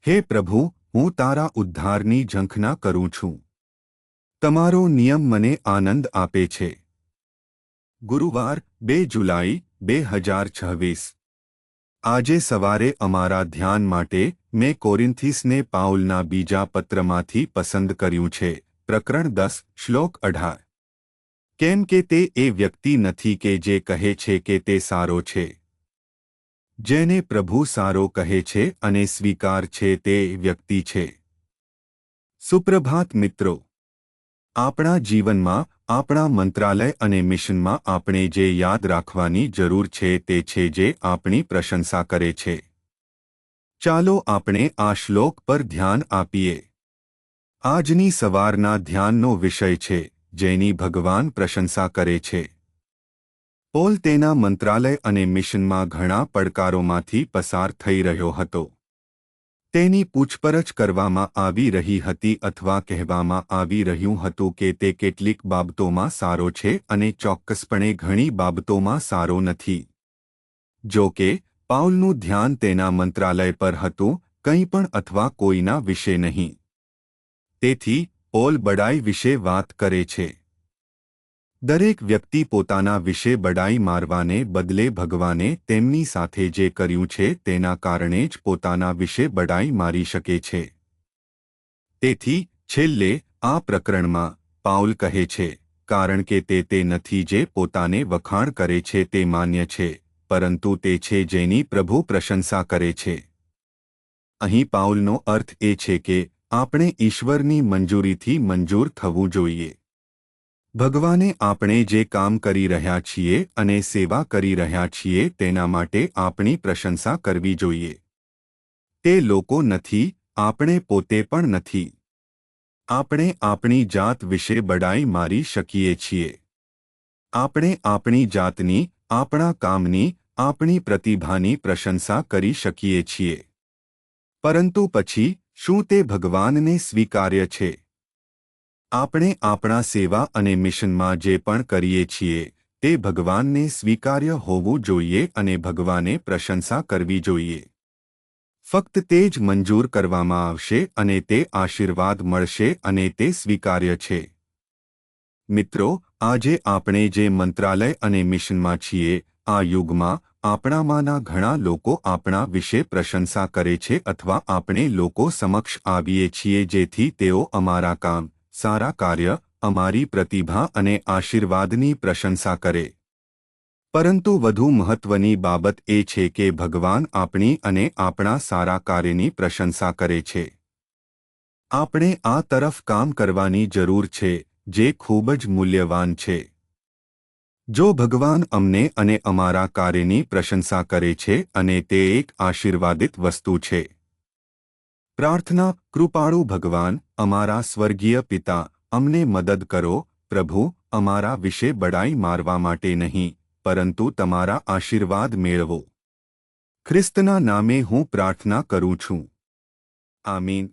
હે પ્રભુ, હું તારા ઉદ્ધારની ઝંખના કરું છું. તમારો નિયમ મને આનંદ આપે છે. ગુરુવાર 2 જુલાઈ 2026. આજે સવારે અમારા ધ્યાન માટે મેં કોરિન્થીસને પાઉલના બીજા પત્રમાંથી પસંદ કર્યું છે. પ્રકરણ 10 શ્લોક 18. કેમ કે તે એ વ્યક્તિ નથી કે જે કહે છે કે તે સારો છે. જેને પ્રભુ સારો કહે છે અને સ્વીકાર છે તે વ્યક્તિ છે. સુપ્રભાત મિત્રો. આપણા જીવનમાં, આપણા મંત્રાલય અને મિશનમાં આપણે જે યાદ રાખવાની જરૂર છે તે છે જે આપણી પ્રશંસા કરે છે. ચાલો આપણે આ શ્લોક પર ધ્યાન આપીએ. આજની સવારના ધ્યાનનો વિષય છે, જેની ભગવાન પ્રશંસા કરે છે. પોલ તેના મંત્રાલય અને મિશનમાં ઘણા પડકારોમાંથી પસાર થઈ રહ્યો હતો. તેની પૂછપરછ કરવામાં આવી રહી હતી અથવા કહેવામાં આવી રહ્યું હતું કે તે કેટલીક બાબતોમાં સારો છે અને ચોક્કસપણે ઘણી બાબતોમાં સારો નથી. જો કે, પાઉલનું ધ્યાન તેના મંત્રાલય પર હતું, કંઈ પણ અથવા કોઈના વિશે નહીં. તેથી, પોલ બડાઈ વિશે વાત કરે છે. દરેક વ્યક્તિ પોતાના વિશે બડાઈ મારવાને બદલે ભગવાને તેમની સાથે જે કર્યું છે તેના કારણે જ પોતાના વિશે બડાઈ મારી શકે છે. તેથી, છેલ્લે, આ પ્રકરણમાં, પાઉલ કહે છે, કારણ કે તે નથી જે પોતાને વખાણ કરે છે તે માન્ય છે, પરંતુ તે છે જેની પ્રભુ પ્રશંસા કરે છે. અહીં પાઉલનો અર્થ એ છે કે આપણે ઈશ્વરની મંજૂરીથી મંજૂર થવું જોઈએ. ભગવાને આપણે જે કામ કરી રહ્યા છીએ અને સેવા કરી રહ્યા છીએ તેના માટે આપણી પ્રશંસા કરવી જોઈએ. તે લોકો નથી, આપણે પોતે પણ નથી. આપણે આપણી જાત વિશે બડાઈ મારી શકીએ છીએ. આપણે આપણી જાતની, આપણા કામની, આપણી પ્રતિભાની પ્રશંસા કરી શકીએ છીએ. પરંતુ પછી, શું તે ભગવાનને સ્વીકાર્ય છે? આપણે આપણા સેવા અને મિશનમાં જે પણ કરીએ છીએ, તે ભગવાનને સ્વીકાર્ય હોવું જોઈએ અને ભગવાને પ્રશંસા કરવી જોઈએ. ફક્ત તે જ મંજૂર કરવામાં આવશે અને તે આશીર્વાદ મળશે અને તે સ્વીકાર્ય છે. મિત્રો, આજે આપણે જે મંત્રાલય અને મિશનમાં છીએ, આ યુગમાં, આપણામાંના ઘણા લોકો આપણા વિશે પ્રશંસા કરે છે અથવા આપણે લોકો સમક્ષ આવીએ છીએ જેથી તેઓ અમારા કામ, સારા કાર્ય, અમારી પ્રતિભા અને આશીર્વાદની પ્રશંસા કરે. પરંતુ વધુ મહત્વની બાબત એ છે કે ભગવાન આપણી અને આપણા સારા કાર્યની પ્રશંસા કરે છે. આપણે આ તરફ કામ કરવાની જરૂર છે, જે ખૂબ જ મૂલ્યવાન છે. જો ભગવાન અમને અને અમારા કાર્યની પ્રશંસા કરે છે અને તે એક આશીર્વાદિત વસ્તુ છે. પ્રાર્થના. કૃપાળુ ભગવાન, અમારા સ્વર્ગીય પિતા, અમને મદદ કરો, પ્રભુ, અમારા વિશે બડાઈ મારવા માટે નહીં, પરંતુ તમારા આશીર્વાદ મેળવો. ખ્રિસ્તના નામે હું પ્રાર્થના કરું છું. આમીન.